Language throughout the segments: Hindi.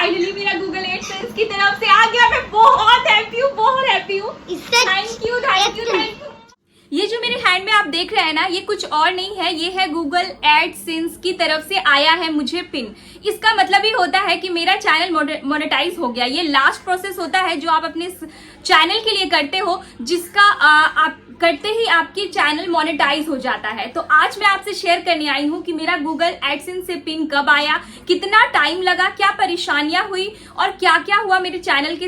फाइनली मेरा गूगल एडसेंस की तरफ से आ गया। मैं बहुत हैप्पी हूँ, बहुत हैप्पी हूँ। Thank you thank you thank you. ये जो मेरे हैंड में आप देख रहे हैं ना, ये कुछ और नहीं है, ये है गूगल एडसेंस की तरफ से आया है मुझे पिन। इसका मतलब ही होता है कि मेरा चैनल मोनेटाइज हो गया। ये लास्ट प्रोसेस होता है जो आप अपने चैनल के लिए करते हो, जिसका आप करते ही आपकी चैनल मोनेटाइज हो जाता है। तो आज मैं आपसे शेयर करने आई हूँ कि मेरा गूगल एडसेंस से पिन कब आया, कितना टाइम लगा, क्या परेशानियां हुई और क्या क्या हुआ मेरे चैनल के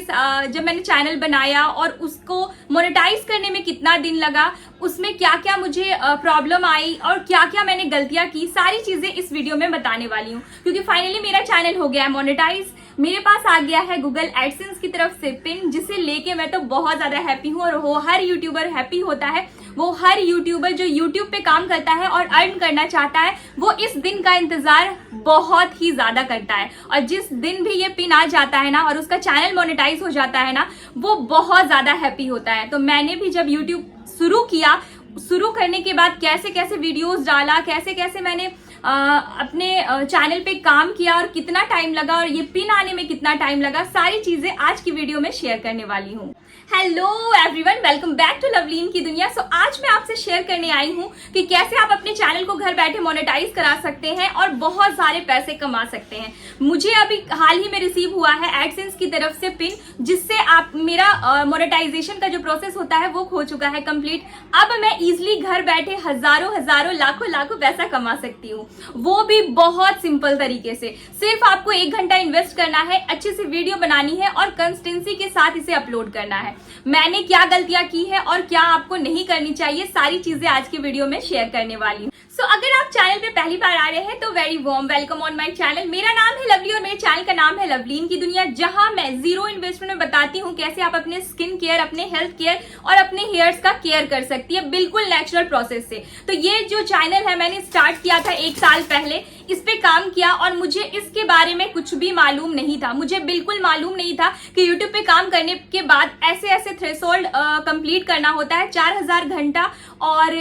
जब मैंने चैनल बनाया और उसको मोनेटाइज करने में कितना दिन लगा, उसमें क्या क्या मुझे प्रॉब्लम आई और क्या क्या मैंने गलतियां की, सारी चीजें इस वीडियो में बताने वाली हूँ। क्योंकि फाइनली मेरा चैनल हो गया है मोनेटाइज, मेरे पास आ गया है गूगल एडसेंस की तरफ से पिन, जिसे लेके मैं तो बहुत ज्यादा हैप्पी हूँ। और वो हर यूट्यूबर हैप्पी होता है, वो हर यूट्यूबर जो यूट्यूब पे काम करता है और अर्न करना चाहता है, वो इस दिन का इंतजार बहुत ही ज्यादा करता है। और जिस दिन भी ये पिन आ जाता है ना और उसका चैनल मोनेटाइज हो जाता है ना, वो बहुत ज्यादा हैप्पी होता है। तो मैंने भी जब यूट्यूब शुरू किया, शुरू करने के बाद कैसे कैसे वीडियोस डाला, कैसे कैसे मैंने अपने चैनल पे काम किया और कितना टाइम लगा और ये पिन आने में कितना टाइम लगा, सारी चीजें आज की वीडियो में शेयर करने वाली हूँ। Hello everyone, welcome back to Lovleen की दुनिया। सो आज मैं आपसे शेयर करने आई हूँ कि कैसे आप अपने चैनल को घर बैठे मोनेटाइज करा सकते हैं और बहुत सारे पैसे कमा सकते हैं। मुझे अभी हाल ही में रिसीव हुआ है एडसेंस की तरफ से पिन, जिससे आप मेरा मोनेटाइजेशन का जो प्रोसेस होता है वो हो चुका है कंप्लीट। अब मैं इजिली घर बैठे हजारों हजारों लाखों लाखों पैसा कमा सकती हूँ, वो भी बहुत सिंपल तरीके से। सिर्फ आपको 1 घंटा इन्वेस्ट करना है, अच्छे से वीडियो बनानी है और कंसिस्टेंसी के साथ इसे अपलोड करना है। मैंने क्या गलतियां की है और क्या आपको नहीं करनी चाहिए, सारी चीजें आज की वीडियो में शेयर करने वाली हूँ। सो अगर आप चैनल पे पहली बार आ रहे हैं तो very warm welcome on my channel. मेरा नाम है लवली और मेरे चैनल का नाम है लवलीन की दुनिया, जहां मैं जीरो इन्वेस्टमेंट में बताती हूँ कैसे आप अपने स्किन केयर, अपने हेल्थ केयर और अपने हेयर्स का केयर कर सकती है बिल्कुल नेचुरल प्रोसेस से। तो ये जो चैनल है मैंने स्टार्ट किया था 1 साल पहले, इस पे काम किया और मुझे इसके बारे में कुछ भी मालूम नहीं था। मुझे बिल्कुल मालूम नहीं था कि यूट्यूब पे काम करने के बाद ऐसे ऐसे थ्रेशोल्ड कंप्लीट करना होता है, 4000 घंटा और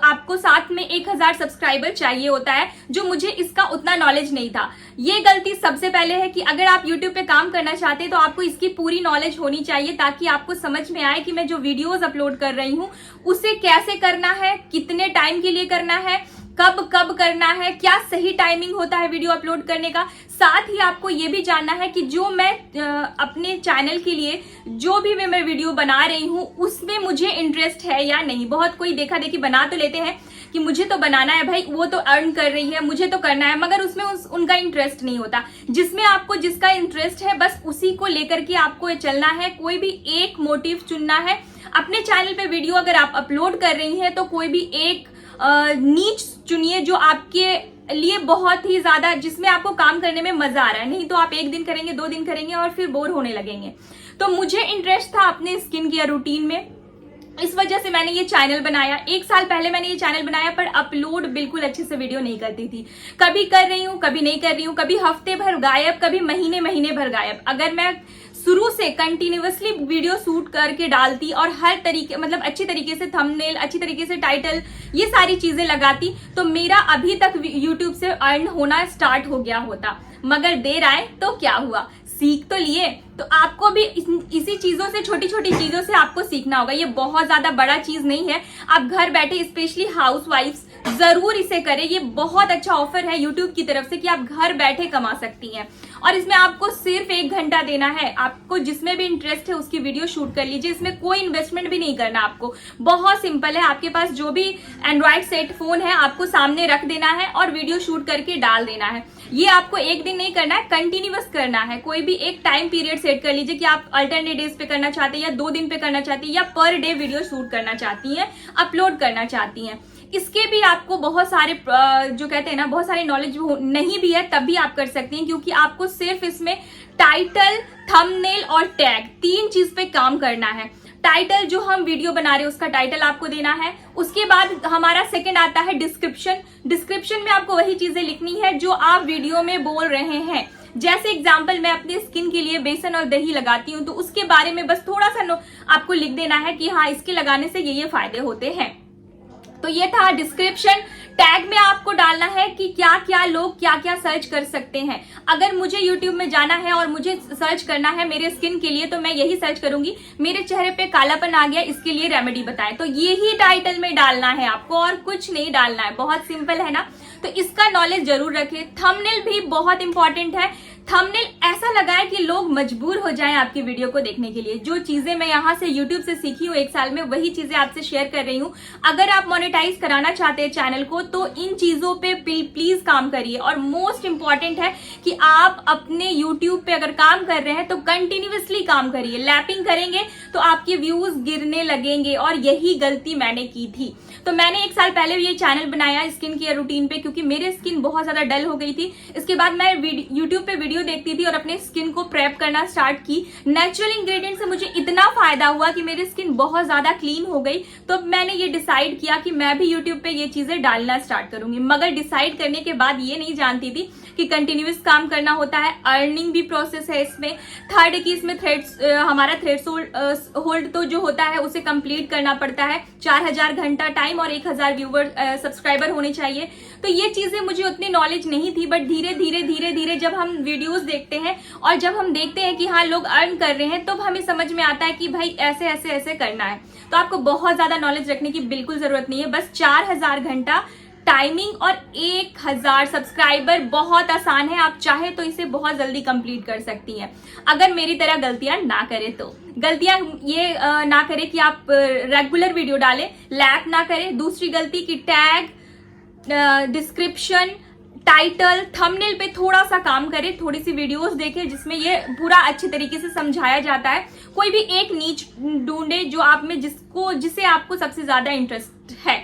आपको साथ में 1000 सब्सक्राइबर चाहिए होता है, जो मुझे इसका उतना नॉलेज नहीं था। ये गलती सबसे पहले है कि अगर आप यूट्यूब पे काम करना चाहते हैं तो आपको इसकी पूरी नॉलेज होनी चाहिए, ताकि आपको समझ में आए कि मैं जो वीडियोस अपलोड कर रही हूँ उसे कैसे करना है, कितने टाइम के लिए करना है, कब कब करना है, क्या सही टाइमिंग होता है वीडियो अपलोड करने का। साथ ही आपको ये भी जानना है कि जो मैं अपने चैनल के लिए जो भी मैं वीडियो बना रही हूँ उसमें मुझे इंटरेस्ट है या नहीं। बहुत कोई देखा देखी बना तो लेते हैं कि मुझे तो बनाना है भाई, वो तो अर्न कर रही है, मुझे तो करना है, मगर उसमें उनका इंटरेस्ट नहीं होता। जिसमें आपको जिसका इंटरेस्ट है बस उसी को लेकर के आपको चलना है। कोई भी एक मोटिव चुनना है। अपने चैनल पे वीडियो अगर आप अपलोड कर रही हैं तो कोई भी एक नीच चुनिए जो आपके लिए बहुत ही ज्यादा, जिसमें आपको काम करने में मजा आ रहा है। नहीं तो आप 1 दिन करेंगे, 2 दिन करेंगे और फिर बोर होने लगेंगे। तो मुझे इंटरेस्ट था अपने स्किन केयर रूटीन में, इस वजह से मैंने ये चैनल बनाया। 1 साल पहले मैंने ये चैनल बनाया, पर अपलोड बिल्कुल अच्छे से वीडियो नहीं करती थी। कभी कर रही हूँ, कभी नहीं कर रही हूँ, कभी हफ्ते भर गायब, कभी महीने महीने भर गायब। अगर मैं शुरू से कंटिन्यूअसली वीडियो शूट करके डालती और हर तरीके, मतलब अच्छी तरीके से थंबनेल, अच्छी तरीके से टाइटल, ये सारी चीजें लगाती, तो मेरा अभी तक यूट्यूब से अर्न होना स्टार्ट हो गया होता। मगर देर आए तो क्या हुआ, सीख तो लिए। तो आपको भी इसी चीजों से, छोटी छोटी चीजों से आपको सीखना होगा। ये बहुत ज्यादा बड़ा चीज नहीं है। आप घर बैठे, स्पेशली हाउसवाइफ्स, जरूर इसे करें। ये बहुत अच्छा ऑफर है यूट्यूब की तरफ से कि आप घर बैठे कमा सकती हैं। और इसमें आपको सिर्फ 1 घंटा देना है। आपको जिसमें भी इंटरेस्ट है उसकी वीडियो शूट कर लीजिए। इसमें कोई इन्वेस्टमेंट भी नहीं करना आपको, बहुत सिंपल है। आपके पास जो भी एंड्रॉइड सेट फोन है आपको सामने रख देना है और वीडियो शूट करके डाल देना है। ये आपको 1 दिन नहीं करना है, कंटिन्यूअस करना है। कोई भी एक टाइम पीरियड सेट कर लीजिए कि आप अल्टरनेट डेज पे करना चाहते हैं या 2 दिन पे करना चाहती हैं या पर डे वीडियो शूट करना चाहती हैं, अपलोड करना चाहती हैं। इसके भी आपको बहुत सारे जो कहते हैं ना, बहुत सारे नॉलेज नहीं भी है तब भी आप कर सकती हैं, क्योंकि आपको सिर्फ इसमें टाइटल, थंबनेल और टैग 3 चीज पे काम करना है। टाइटल, जो हम वीडियो बना रहे हैं उसका टाइटल आपको देना है। उसके बाद हमारा सेकंड आता है डिस्क्रिप्शन। डिस्क्रिप्शन में आपको वही चीजें लिखनी है जो आप वीडियो में बोल रहे हैं। जैसे एग्जाम्पल, मैं अपनी स्किन के लिए बेसन और दही लगाती हूँ, तो उसके बारे में बस थोड़ा सा आपको लिख देना है कि हाँ, इसके लगाने से ये फायदे होते हैं। तो ये था डिस्क्रिप्शन। टैग में आपको डालना है कि क्या क्या लोग क्या क्या सर्च कर सकते हैं। अगर मुझे YouTube में जाना है और मुझे सर्च करना है मेरे स्किन के लिए, तो मैं यही सर्च करूंगी, मेरे चेहरे पे कालापन आ गया, इसके लिए रेमेडी बताएं। तो यही टाइटल में डालना है आपको और कुछ नहीं डालना है। बहुत सिंपल है ना। तो इसका नॉलेज जरूर रखें। थंबनेल भी बहुत इंपॉर्टेंट है। थंबनेल ऐसा लगाएं कि लोग मजबूर हो जाएं आपकी वीडियो को देखने के लिए। जो चीजें मैं यहाँ से YouTube से सीखी हूँ 1 साल में, वही चीजें आपसे शेयर कर रही हूँ। अगर आप मोनेटाइज कराना चाहते हैं चैनल को, तो इन चीजों पे प्लीज काम करिए। और मोस्ट इंपॉर्टेंट है कि आप अपने YouTube पे अगर काम कर रहे हैं तो कंटिन्यूअसली काम करिए। लैपिंग करेंगे तो आपके व्यूज गिरने लगेंगे, और यही गलती मैंने की थी। तो मैंने 1 साल पहले ये चैनल बनाया स्किन केयर रूटीन पे, क्योंकि मेरे स्किन बहुत ज्यादा डल हो गई थी। इसके बाद मैं YouTube पे वीडियो देखती थी और अपने स्किन को प्रेप करना स्टार्ट की। नेचुरल इंग्रेडिएंट से मुझे इतना फायदा हुआ कि मेरी स्किन बहुत ज्यादा क्लीन हो गई। तो मैंने ये डिसाइड किया कि मैं भी YouTube पे ये चीजें डालना स्टार्ट करूंगी। मगर डिसाइड करने के बाद ये नहीं जानती थी कि कंटिन्यूअस काम करना होता है, अर्निंग भी प्रोसेस है इसमें। थर्ड की इसमें हमारा थ्रेशोल्ड होल्ड तो जो होता है उसे कंप्लीट करना पड़ता है। 4000 घंटा टाइम और 1000 व्यूवर सब्सक्राइबर होने चाहिए। तो ये चीजें मुझे उतनी नॉलेज नहीं थी, बट धीरे धीरे जब हम वीडियोस देखते हैं और जब हम देखते हैं कि हाँ लोग अर्न कर रहे हैं, तो हमें समझ में आता है कि भाई ऐसे ऐसे ऐसे करना है। तो आपको बहुत ज्यादा नॉलेज रखने की बिल्कुल जरूरत नहीं है। बस 4000 घंटा टाइमिंग और 1000 सब्सक्राइबर बहुत आसान है। आप चाहे तो इसे बहुत जल्दी कंप्लीट कर सकती हैं, अगर मेरी तरह गलतियां ना करें तो। गलतियां ये ना करें कि आप रेगुलर वीडियो डालें, लैप ना करें। दूसरी गलती कि टैग, डिस्क्रिप्शन, टाइटल, थंबनेल पे थोड़ा सा काम करें। थोड़ी सी वीडियोस देखें जिसमें ये पूरा अच्छे तरीके से समझाया जाता है। कोई भी एक नीच ढूंढे जो आप में जिसे आपको सबसे ज्यादा इंटरेस्ट है।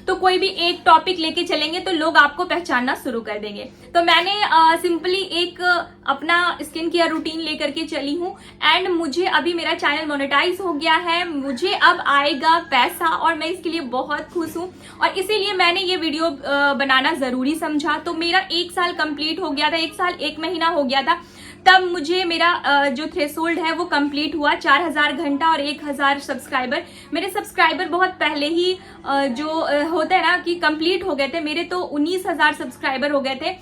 तो कोई भी एक टॉपिक लेके चलेंगे तो लोग आपको पहचानना शुरू कर देंगे। तो मैंने सिंपली एक अपना स्किन केयर रूटीन लेकर के चली हूँ, एंड मुझे अभी मेरा चैनल मोनेटाइज हो गया है। मुझे अब आएगा पैसा और मैं इसके लिए बहुत खुश हूँ, और इसीलिए मैंने ये वीडियो बनाना जरूरी समझा। तो मेरा 1 साल कंप्लीट हो गया था, 1 साल 1 महीना हो गया था, तब मुझे मेरा जो थ्रेशोल्ड है वो कंप्लीट हुआ। 4000 घंटा और 1000 सब्सक्राइबर। मेरे सब्सक्राइबर बहुत पहले ही जो होता है ना कि कंप्लीट हो गए थे। मेरे तो 19000 सब्सक्राइबर हो गए थे,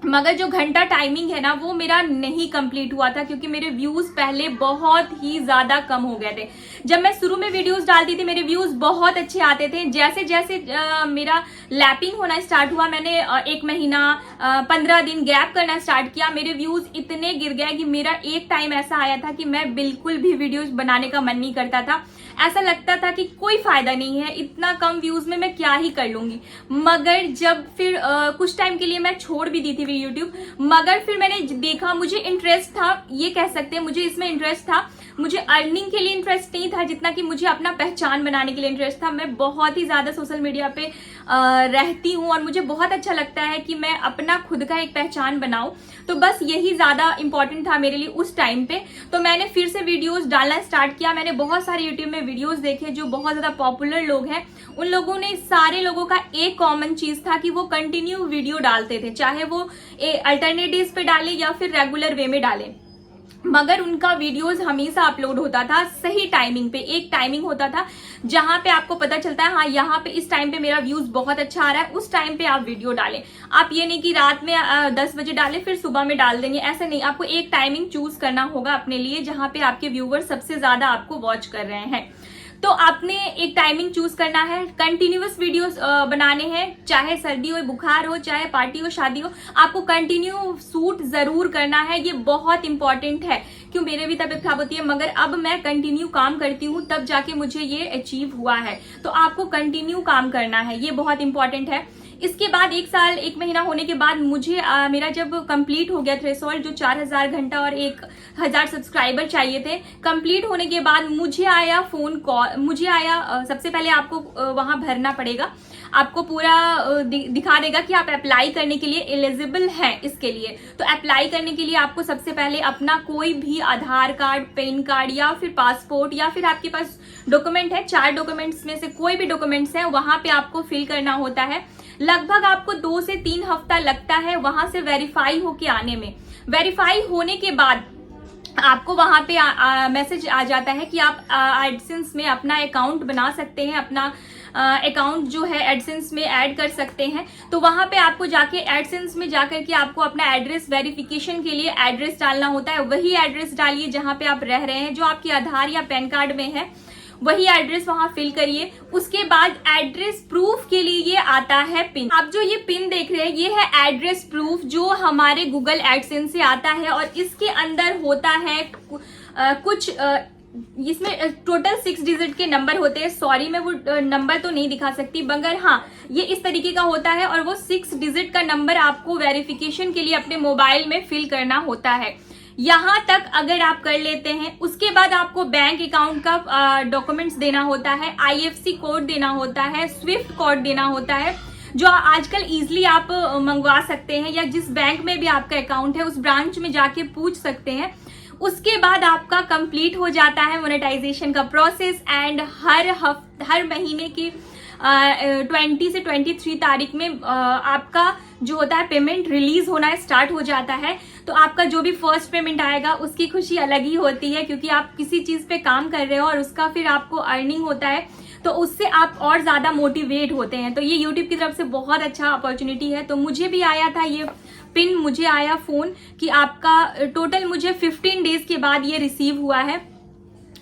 मगर जो घंटा टाइमिंग है ना वो मेरा नहीं कंप्लीट हुआ था, क्योंकि मेरे व्यूज पहले बहुत ही ज्यादा कम हो गए थे। जब मैं शुरू में वीडियोस डालती थी मेरे व्यूज बहुत अच्छे आते थे। जैसे जैसे मेरा लैपिंग होना स्टार्ट हुआ, मैंने 1 महीना 15 दिन गैप करना स्टार्ट किया, मेरे व्यूज इतने गिर गए कि मेरा एक टाइम ऐसा आया था कि मैं बिल्कुल भी वीडियोस बनाने का मन नहीं करता था। ऐसा लगता था कि कोई फायदा नहीं है, इतना कम व्यूज में मैं क्या ही कर लूंगी। मगर जब फिर कुछ टाइम के लिए मैं छोड़ भी दी थी यूट्यूब, मगर फिर मैंने देखा, मुझे इंटरेस्ट था, ये कह सकते हैं मुझे इसमें इंटरेस्ट था। मुझे अर्निंग के लिए इंटरेस्ट नहीं था जितना कि मुझे अपना पहचान बनाने के लिए इंटरेस्ट था। मैं बहुत ही ज्यादा सोशल मीडिया पे रहती हूँ और मुझे बहुत अच्छा लगता है कि मैं अपना खुद का एक पहचान बनाऊं। तो बस यही ज्यादा इंपॉर्टेंट था मेरे लिए उस टाइम पे। तो मैंने फिर से वीडियोस डालना स्टार्ट किया। मैंने बहुत सारे यूट्यूब में वीडियोस देखे जो बहुत ज्यादा पॉपुलर लोग हैं। उन लोगों ने, सारे लोगों का एक कॉमन चीज था कि वो कंटिन्यू वीडियो डालते थे, चाहे वो अल्टरनेटिव्स पे डाले या फिर रेगुलर वे में डाले, मगर उनका वीडियोस हमेशा अपलोड होता था सही टाइमिंग पे। एक टाइमिंग होता था जहां पे आपको पता चलता है हाँ यहाँ पे इस टाइम पे मेरा व्यूज बहुत अच्छा आ रहा है, उस टाइम पे आप वीडियो डालें। आप ये नहीं कि रात में 10 बजे डालें फिर सुबह में डाल देंगे, ऐसा नहीं। आपको एक टाइमिंग चूज करना होगा अपने लिए जहां पे आपके व्यूवर सबसे ज्यादा आपको वॉच कर रहे हैं। तो आपने एक टाइमिंग चूज करना है, कंटिन्यूअस वीडियोस बनाने हैं, चाहे सर्दी हो, बुखार हो, चाहे पार्टी हो, शादी हो, आपको कंटिन्यू शूट जरूर करना है। ये बहुत इंपॉर्टेंट है। क्यों, मेरे भी तबीयत खराब होती है, मगर अब मैं कंटिन्यू काम करती हूँ, तब जाके मुझे ये अचीव हुआ है। तो आपको कंटिन्यू काम करना है, ये बहुत इंपॉर्टेंट है। इसके बाद 1 साल 1 महीना होने के बाद मुझे मेरा जब कंप्लीट हो गया थ्रेशोल्ड, जो 4000 घंटा और 1000 सब्सक्राइबर चाहिए थे, कंप्लीट होने के बाद मुझे आया फोन कॉल। मुझे आया, सबसे पहले आपको वहां भरना पड़ेगा, आपको पूरा दिखा देगा कि आप अप्लाई करने के लिए एलिजिबल हैं इसके लिए। तो अप्लाई करने के लिए आपको सबसे पहले अपना कोई भी आधार कार्ड, पैन कार्ड या फिर पासपोर्ट या फिर आपके पास डॉक्यूमेंट है, 4 डॉक्यूमेंट्स में से कोई भी डॉक्यूमेंट्स है वहां पे आपको फिल करना होता है। लगभग आपको 2 से 3 हफ्ता लगता है वहां से वेरीफाई होके आने में। वेरीफाई होने के बाद आपको वहां पे मैसेज आ जाता है कि आप एडसेंस में अपना अकाउंट बना सकते हैं, अपना अकाउंट जो है एडसेंस में ऐड कर सकते हैं। तो वहां पे आपको जाके एडसेंस में जाकर के आपको अपना एड्रेस वेरिफिकेशन के लिए एड्रेस डालना होता है। वही एड्रेस डालिए जहां पे आप रह रहे हैं, जो आपके आधार या पैन कार्ड में है वही एड्रेस वहां फिल करिए। उसके बाद एड्रेस प्रूफ के लिए ये आता है पिन। आप जो ये पिन देख रहे हैं ये है एड्रेस प्रूफ, जो हमारे गूगल एडसेंस से आता है और इसके अंदर होता है कुछ इसमें टोटल 6 डिजिट के नंबर होते हैं। सॉरी मैं वो नंबर तो नहीं दिखा सकती, मगर हाँ ये इस तरीके का होता है और वो 6 डिजिट का नंबर आपको वेरिफिकेशन के लिए अपने मोबाइल में फिल करना होता है। यहां तक अगर आप कर लेते हैं, उसके बाद आपको बैंक अकाउंट का डॉक्यूमेंट्स देना होता है, IFSC कोड देना होता है, स्विफ्ट कोड देना होता है, जो आजकल इजीली आप मंगवा सकते हैं, या जिस बैंक में भी आपका अकाउंट है उस ब्रांच में जाके पूछ सकते हैं। उसके बाद आपका कंप्लीट हो जाता है मोनेटाइजेशन का प्रोसेस एंड हर महीने की 20 से 23 तारीख में आपका जो होता है पेमेंट रिलीज होना स्टार्ट हो जाता है। तो आपका जो भी फर्स्ट पेमेंट आएगा उसकी खुशी अलग ही होती है, क्योंकि आप किसी चीज पे काम कर रहे हो और उसका फिर आपको अर्निंग होता है, तो उससे आप और ज्यादा मोटिवेट होते हैं। तो ये यूट्यूब की तरफ से बहुत अच्छा अपॉर्चुनिटी है। तो मुझे भी आया था ये पिन, मुझे आया फोन कि आपका टोटल मुझे 15 डेज के बाद ये रिसीव हुआ है,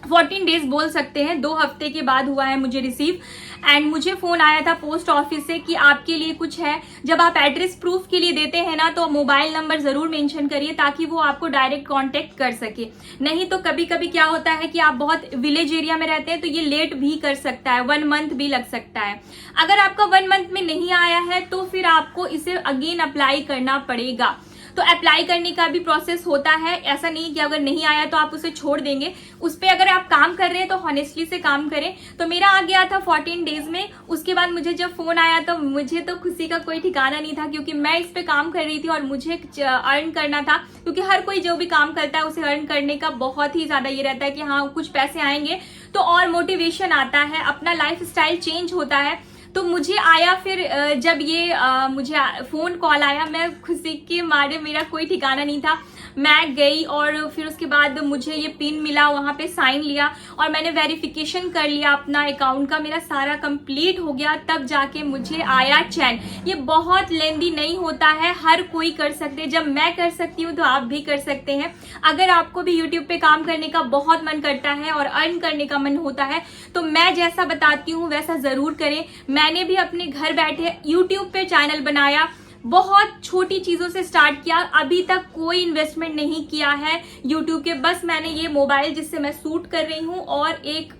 14 डेज बोल सकते हैं, 2 हफ्ते के बाद हुआ है मुझे रिसीव। एंड मुझे फोन आया था पोस्ट ऑफिस से कि आपके लिए कुछ है। जब आप एड्रेस प्रूफ के लिए देते हैं ना, तो मोबाइल नंबर जरूर मेंशन करिए ताकि वो आपको डायरेक्ट कांटेक्ट कर सके। नहीं तो कभी कभी क्या होता है कि आप बहुत विलेज एरिया में रहते हैं तो ये लेट भी कर सकता है, 1 मंथ भी लग सकता है। अगर आपका 1 मंथ में नहीं आया है तो फिर आपको इसे अगेन अप्लाई करना पड़ेगा। तो अप्लाई करने का भी प्रोसेस होता है, ऐसा नहीं कि अगर नहीं आया तो आप उसे छोड़ देंगे। उस पर अगर आप काम कर रहे हैं तो हॉनेस्टली से काम करें। तो मेरा आ गया था 14 डेज में। उसके बाद मुझे जब फोन आया तो मुझे तो खुशी का कोई ठिकाना नहीं था, क्योंकि मैं इस पे काम कर रही थी और मुझे अर्न करना था। क्योंकि हर कोई जो भी काम करता है उसे अर्न करने का बहुत ही ज्यादा ये रहता है कि हाँ कुछ पैसे आएंगे तो और मोटिवेशन आता है, अपना लाइफ स्टाइल चेंज होता है। तो मुझे आया फिर जब ये मुझे फोन कॉल आया, मैं खुशी के मारे मेरा कोई ठिकाना नहीं था। मैं गई और फिर उसके बाद मुझे ये पिन मिला, वहां पे साइन लिया और मैंने वेरिफिकेशन कर लिया अपना अकाउंट का, मेरा सारा कंप्लीट हो गया, तब जाके मुझे आया चैन। ये बहुत लेंदी नहीं होता है, हर कोई कर सकते हैं। जब मैं कर सकती हूँ तो आप भी कर सकते हैं। अगर आपको भी यूट्यूब पे काम करने का बहुत मन करता है और अर्न करने का मन होता है तो मैं जैसा बताती हूँ वैसा जरूर करें। मैंने भी अपने घर बैठे यूट्यूब पे चैनल बनाया, बहुत छोटी चीजों से स्टार्ट किया, अभी तक कोई इन्वेस्टमेंट नहीं किया है यूट्यूब के। बस मैंने ये मोबाइल जिससे मैं शूट कर रही हूँ और एक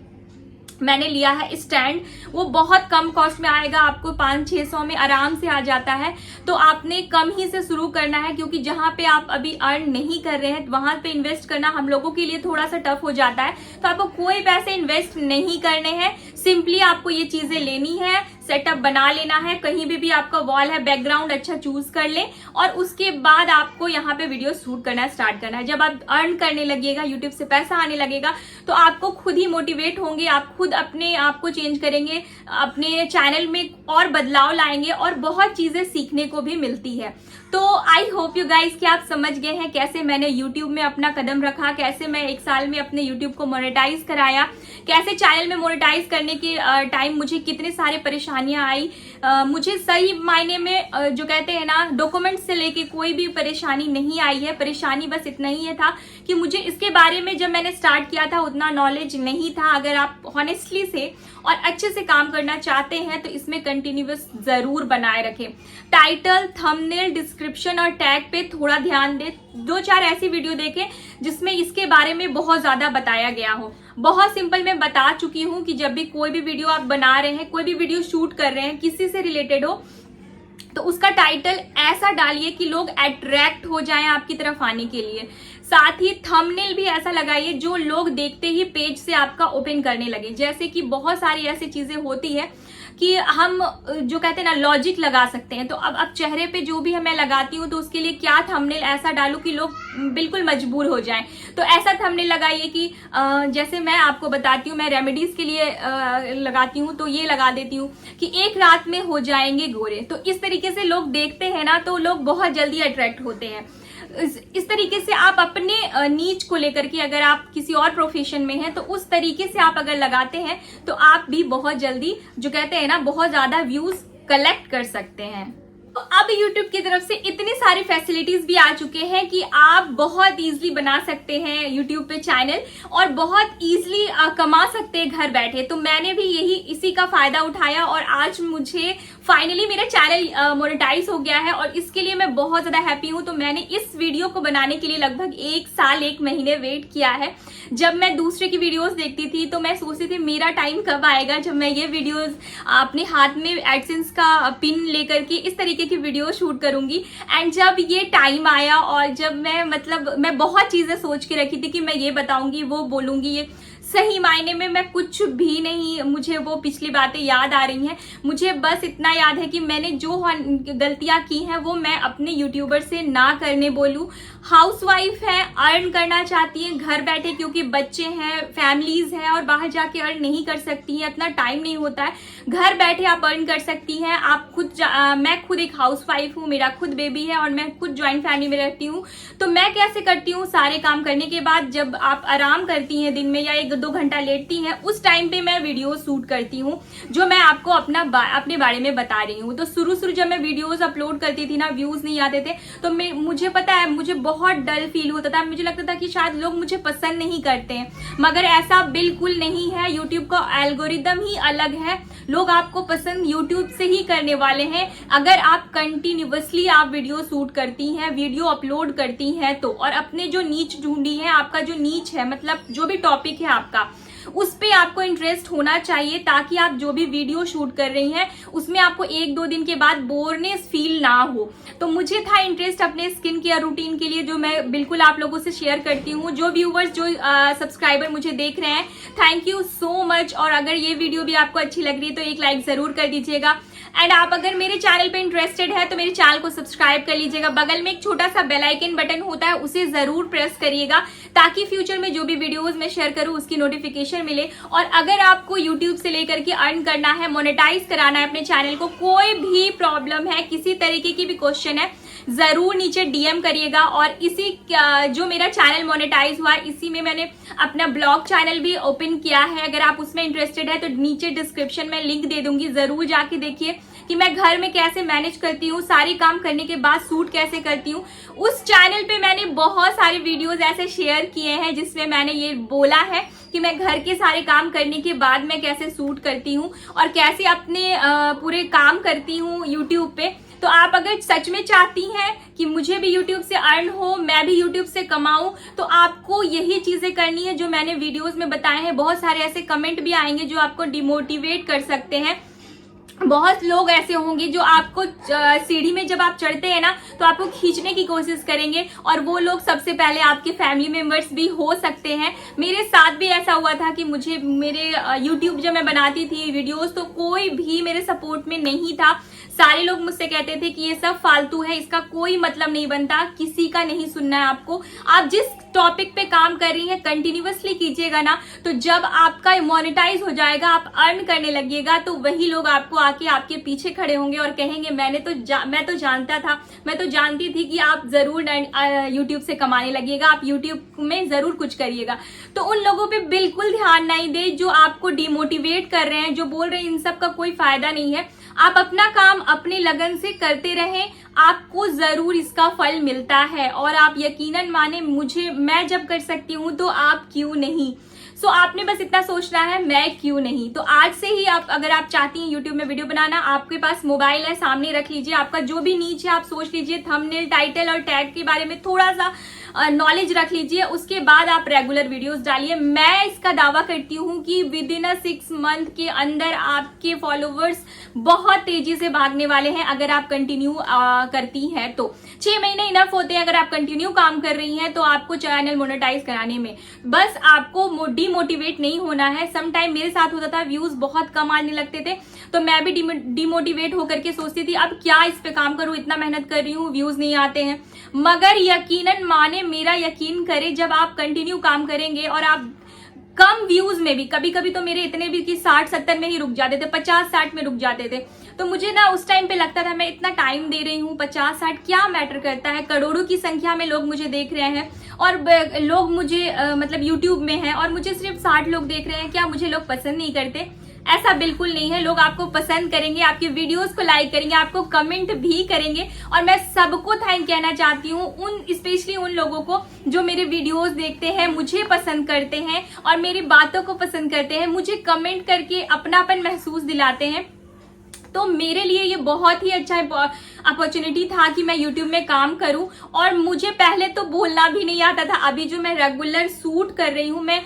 मैंने लिया है स्टैंड, वो बहुत कम कॉस्ट में आएगा, आपको 500-600 में आराम से आ जाता है। तो आपने कम ही से शुरू करना है, क्योंकि जहां पे आप अभी अर्न नहीं कर रहे हैं वहां पे इन्वेस्ट करना हम लोगों के लिए थोड़ा सा टफ हो जाता है। तो आपको कोई पैसे इन्वेस्ट नहीं करने हैं, सिंपली आपको ये चीजें लेनी है, सेटअप बना लेना है। कहीं भी आपका वॉल है, बैकग्राउंड अच्छा चूज कर ले और उसके बाद आपको यहाँ पे वीडियो शूट करना स्टार्ट करना है। जब आप अर्न करने लगेगा, यूट्यूब से पैसा आने लगेगा, तो आपको खुद ही मोटिवेट होंगे, आप खुद अपने आप को चेंज करेंगे, अपने चैनल में और बदलाव लाएंगे और बहुत चीजें सीखने को भी मिलती है। तो आई होप यू गाइज कि आप समझ गए हैं कैसे मैंने यूट्यूब में अपना कदम रखा, कैसे मैं 1 साल में अपने यूट्यूब को मोनेटाइज कराया, कैसे चैनल में मोनेटाइज करने के टाइम मुझे कितने सारे परेशानियां आई। मुझे सही मायने में जो कहते हैं ना, डॉक्यूमेंट से लेके कोई भी परेशानी नहीं आई है। परेशानी बस इतना ही है था कि मुझे इसके बारे में जब मैंने स्टार्ट किया था उतना नॉलेज नहीं था। अगर आप ऑनेस्टली से और अच्छे से काम करना चाहते हैं तो इसमें कंटिन्यूअस जरूर बनाए रखें। टाइटल, थंबनेल, डिस्क्रिप्शन और टैग पे थोड़ा ध्यान दें। 2-4 ऐसी वीडियो देखें जिसमें इसके बारे में बहुत ज्यादा बताया गया हो। बहुत सिंपल मैं बता चुकी हूँ कि जब भी कोई भी वीडियो आप बना रहे हैं, कोई भी वीडियो शूट कर रहे हैं, किसी से रिलेटेड हो, तो उसका टाइटल ऐसा डालिए कि लोग अट्रैक्ट हो जाएं आपकी तरफ आने के लिए। साथ ही थंबनेल भी ऐसा लगाइए जो लोग देखते ही पेज से आपका ओपन करने लगे। जैसे कि बहुत सारी ऐसी चीजें होती है कि हम जो कहते हैं ना लॉजिक लगा सकते हैं। तो अब चेहरे पे जो भी मैं लगाती हूँ तो उसके लिए क्या थंबनेल ऐसा डालूं कि लोग बिल्कुल मजबूर हो जाएं। तो ऐसा थंबनेल लगाइए कि जैसे मैं आपको बताती हूँ, मैं रेमेडीज के लिए लगाती हूँ, तो ये लगा देती हूँ कि 1 रात में हो जाएंगे गोरे। तो इस तरीके से लोग देखते हैं ना तो लोग बहुत जल्दी अट्रैक्ट होते हैं। इस तरीके से आप अपने नीच को लेकर के, अगर आप किसी और प्रोफेशन में हैं तो उस तरीके से आप अगर लगाते हैं तो आप भी बहुत जल्दी, जो कहते हैं ना, बहुत ज्यादा व्यूज कलेक्ट कर सकते हैं। तो अब YouTube की तरफ से इतने सारे फैसिलिटीज भी आ चुके हैं कि आप बहुत इजीली बना सकते हैं YouTube पे चैनल और बहुत इजीली कमा सकते हैं घर बैठे। तो मैंने भी इसी का फायदा उठाया और आज मुझे फाइनली मेरा चैनल मोनेटाइज हो गया है और इसके लिए मैं बहुत ज्यादा हैप्पी हूं। तो मैंने इस वीडियो को बनाने के लिए लगभग 1 साल 1 महीने वेट किया है। जब मैं दूसरे की वीडियोस देखती थी तो मैं सोचती थी मेरा टाइम कब आएगा जब मैं ये वीडियोस अपने हाथ में एडसेंस का पिन लेकर के इस तरीके की वीडियो शूट करूंगी। एंड जब ये टाइम आया और जब मैं बहुत चीजें सोच के रखी थी कि मैं ये बताऊंगी, वो बोलूंगी, ये सही मायने में मैं कुछ भी नहीं, मुझे वो पिछली बातें याद आ रही हैं। मुझे बस इतना याद है कि मैंने जो गलतियां की हैं वो मैं अपने यूट्यूबर से ना करने बोलूं। हाउसवाइफ है, अर्न करना चाहती है घर बैठे, क्योंकि बच्चे हैं, फैमिलीज हैं और बाहर जाके अर्न नहीं कर सकती हैं, इतना टाइम नहीं होता है। घर बैठे आप अर्न कर सकती हैं। आप मैं खुद एक हाउसवाइफ हूँ, मेरा खुद बेबी है और मैं खुद ज्वाइंट फैमिली में रहती हूँ। तो मैं कैसे करती हूँ, सारे काम करने के बाद जब आप आराम करती हैं दिन में या 1-2 घंटा लेटती हैं, उस टाइम पे मैं वीडियो शूट करती हूँ जो मैं आपको अपने बारे में बता रही हूँ। तो शुरू जब मैं वीडियोस अपलोड करती थी ना, व्यूज नहीं आते थे तो मुझे पता है, मुझे बहुत डल फील होता था। मुझे लगता था कि शायद लोग मुझे पसंद नहीं करते हैं, मगर ऐसा बिल्कुल नहीं है। यूट्यूब का एल्गोरिदम ही अलग है। लोग आपको पसंद यूट्यूब से ही करने वाले हैं अगर आप कंटिन्यूअसली आप वीडियो शूट करती हैं, वीडियो अपलोड करती हैं तो। और अपने जो नीच ढूंढी है, आपका जो नीच है, मतलब जो भी टॉपिक है आपका, उस पे आपको इंटरेस्ट होना चाहिए ताकि आप जो भी वीडियो शूट कर रही हैं उसमें आपको 1-2 दिन के बाद बोरनेस फील ना हो। तो मुझे था इंटरेस्ट अपने स्किन केयर रूटीन के लिए, जो मैं बिल्कुल आप लोगों से शेयर करती हूँ। जो व्यूवर्स, जो सब्सक्राइबर मुझे देख रहे हैं, थैंक यू सो मच। और अगर ये वीडियो भी आपको अच्छी लग रही है तो एक लाइक जरूर कर दीजिएगा। एंड आप अगर मेरे चैनल पे इंटरेस्टेड है तो मेरे चैनल को सब्सक्राइब कर लीजिएगा। बगल में एक छोटा सा बेल आइकन बटन होता है, उसे जरूर प्रेस करिएगा ताकि फ्यूचर में जो भी वीडियोस मैं शेयर करूं उसकी नोटिफिकेशन मिले। और अगर आपको यूट्यूब से लेकर के अर्न करना है, मोनेटाइज कराना है अपने चैनल को, कोई भी प्रॉब्लम है, किसी तरीके की भी क्वेश्चन है, जरूर नीचे डीएम करिएगा। और जो मेरा चैनल मोनेटाइज हुआ है, इसी में मैंने अपना ब्लॉग चैनल भी ओपन किया है। अगर आप उसमें इंटरेस्टेड है तो नीचे डिस्क्रिप्शन में लिंक दे दूंगी, जरूर जाके देखिए कि मैं घर में कैसे मैनेज करती हूँ, सारी काम करने के बाद शूट कैसे करती हूँ। उस चैनल पे मैंने बहुत सारे वीडियोस ऐसे शेयर किए हैं जिसमें मैंने ये बोला है कि मैं घर के सारे काम करने के बाद मैं कैसे शूट करती हूँ और कैसे अपने पूरे काम करती हूँ यूट्यूब पे। तो आप अगर सच में चाहती हैं कि मुझे भी यूट्यूब से अर्न हो, मैं भी यूट्यूब से कमाऊं, तो आपको यही चीजें करनी है जो मैंने वीडियोस में बताए हैं। बहुत सारे ऐसे कमेंट भी आएंगे जो आपको डिमोटिवेट कर सकते हैं। बहुत लोग ऐसे होंगे जो आपको सीढ़ी में जब आप चढ़ते हैं ना तो आपको खींचने की कोशिश करेंगे, और वो लोग सबसे पहले आपके फैमिली मेंबर्स भी हो सकते हैं। मेरे साथ भी ऐसा हुआ था कि मुझे मेरे यूट्यूब जब मैं बनाती थी वीडियोस तो कोई भी मेरे सपोर्ट में नहीं था। सारे लोग मुझसे कहते थे कि ये सब फालतू है, इसका कोई मतलब नहीं बनता, किसी का नहीं सुनना है आपको। आप जिस टॉपिक पे काम कर रही हैं कंटिन्यूअसली कीजिएगा ना, तो जब आपका मोनेटाइज हो जाएगा, आप अर्न करने लगिएगा, तो वही लोग आपको आके आपके पीछे खड़े होंगे और कहेंगे मैं तो जानता था, मैं तो जानती थी कि आप जरूर यूट्यूब से कमाने लगिएगा, आप यूट्यूब में जरूर कुछ करिएगा। तो उन लोगों पे बिल्कुल ध्यान नहीं दे जो आपको डिमोटिवेट कर रहे हैं, जो बोल रहे हैं इन सब का कोई फायदा नहीं है। आप अपना काम अपने लगन से करते रहें, आपको जरूर इसका फल मिलता है। और आप यकीनन माने, मैं जब कर सकती हूँ तो आप क्यों नहीं। सो आपने बस इतना सोचना है, मैं क्यों नहीं। तो आज से ही अगर आप चाहती हैं यूट्यूब में वीडियो बनाना, आपके पास मोबाइल है, सामने रख लीजिए, आपका जो भी नीच है आप सोच लीजिए, थंबनेल, टाइटल और टैग के बारे में थोड़ा सा नॉलेज रख लीजिए, उसके बाद आप रेगुलर वीडियोस डालिए। मैं इसका दावा करती हूँ कि विद इन 6 मंथ के अंदर आपके फॉलोवर्स बहुत तेजी से भागने वाले हैं अगर आप कंटिन्यू करती हैं तो। 6 महीने इनफ होते हैं अगर आप कंटिन्यू काम कर रही हैं तो आपको चैनल मोनेटाइज कराने में। बस आपको डिमोटिवेट नहीं होना है। सम टाइम मेरे साथ होता था, व्यूज बहुत कम आने लगते थे तो मैं भी डिमोटिवेट होकर के सोचती थी अब क्या इस पे काम करूं, इतना मेहनत कर रही हूँ, व्यूज नहीं आते हैं। मगर यकीनन माने, मेरा यकीन करे, जब आप कंटिन्यू काम करेंगे और आप कम व्यूज में भी, कभी कभी तो मेरे इतने भी कि 60-70 में ही रुक जाते थे, 50-60 में रुक जाते थे। तो मुझे ना उस टाइम पे लगता था मैं इतना टाइम दे रही हूँ, 50-60 क्या मैटर करता है, करोड़ों की संख्या में लोग मुझे देख रहे हैं और लोग मुझे मतलब यूट्यूब में हैं और मुझे सिर्फ 60 लोग देख रहे हैं, क्या मुझे लोग पसंद नहीं करते? ऐसा बिल्कुल नहीं है, लोग आपको पसंद करेंगे, आपके वीडियोस को लाइक करेंगे, आपको कमेंट भी करेंगे। और मैं सबको थैंक कहना चाहती हूँ, स्पेशली उन लोगों को जो मेरे वीडियोस देखते हैं, मुझे पसंद करते हैं और मेरी बातों को पसंद करते हैं, मुझे कमेंट करके अपनापन महसूस दिलाते हैं। तो मेरे लिए ये बहुत ही अच्छा अपॉर्चुनिटी था कि मैं YouTube में काम करूं। और मुझे पहले तो बोलना भी नहीं आता था। अभी जो मैं रेगुलर शूट कर रही हूं, मैं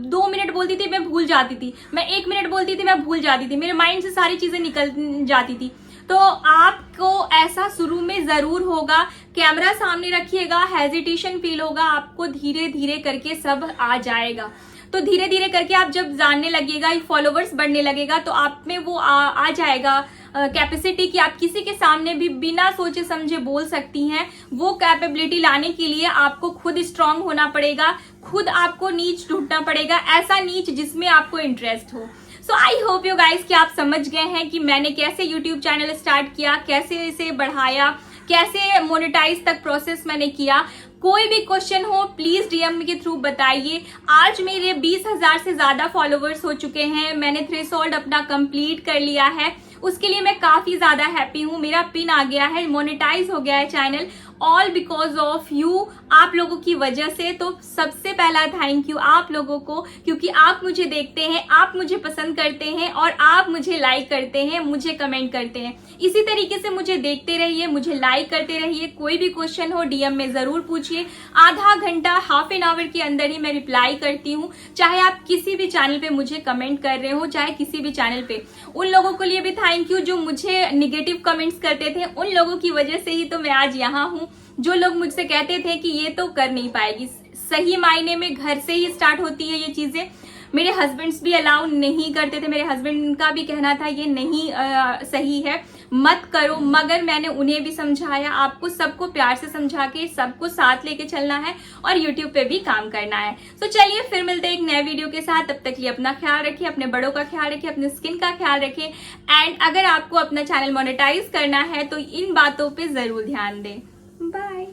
2 मिनट बोलती थी मैं भूल जाती थी, मैं 1 मिनट बोलती थी मैं भूल जाती थी, मेरे माइंड से सारी चीजें निकल जाती थी। तो आपको ऐसा शुरू में जरूर होगा, कैमरा सामने रखिएगा, हेजिटेशन फील होगा, आपको धीरे धीरे करके सब आ जाएगा। तो धीरे धीरे करके आप जब जानने लगेगा, फॉलोवर्स बढ़ने लगेगा, तो आप में वो आ जाएगा कैपेसिटी कि आप किसी के सामने भी बिना सोचे समझे बोल सकती हैं। वो कैपेबिलिटी लाने के लिए आपको खुद स्ट्रांग होना पड़ेगा, खुद आपको नीच ढूंढना पड़ेगा, ऐसा नीच जिसमें आपको इंटरेस्ट हो। सो आई होप यू गाइस कि आप समझ गए हैं कि मैंने कैसे यूट्यूब चैनल स्टार्ट किया, कैसे इसे बढ़ाया, कैसे मोनेटाइज तक प्रोसेस मैंने किया। कोई भी क्वेश्चन हो प्लीज डीएम के थ्रू बताइए। आज मेरे 20,000 से ज्यादा फॉलोवर्स हो चुके हैं, मैंने थ्रेशोल्ड अपना कंप्लीट कर लिया है, उसके लिए मैं काफी ज्यादा हैप्पी हूँ। मेरा पिन आ गया है, मोनेटाइज हो गया है channel, all because of you, आप लोगों की वजह से। तो सबसे पहला थैंक यू आप लोगों को, क्योंकि आप मुझे देखते हैं, आप मुझे पसंद करते हैं और आप मुझे लाइक करते हैं, मुझे कमेंट करते हैं। इसी तरीके से मुझे देखते रहिए, मुझे लाइक करते रहिए। कोई भी क्वेश्चन हो डीएम में जरूर पूछिए, आधा घंटा हाफ एन आवर के अंदर ही मैं रिप्लाई करती हूँ। चाहे आप किसी भी चैनल पे मुझे कमेंट कर रहे हो, चाहे किसी भी चैनल पे। उन लोगों के लिए भी थैंक यू जो मुझे निगेटिव कमेंट्स करते थे, उन लोगों की वजह से ही तो मैं आज यहाँ हूँ। जो लोग मुझसे कहते थे कि ये तो कर नहीं पाएगी, सही मायने में घर से ही स्टार्ट होती है ये चीजें। मेरे हस्बैंड्स भी अलाउ नहीं करते थे, मेरे हस्बैंड का भी कहना था ये नहीं सही है, मत करो, मगर मैंने उन्हें भी समझाया। आपको सबको प्यार से समझा के सबको साथ लेके चलना है और यूट्यूब पे भी काम करना है। तो चलिए फिर मिलते हैं एक नए वीडियो के साथ। तब तक लिए अपना ख्याल रखिए, अपने बड़ों का ख्याल रखिए, अपने स्किन का ख्याल रखिए। एंड अगर आपको अपना चैनल मोनेटाइज करना है तो इन बातों पे जरूर ध्यान दें। बाय।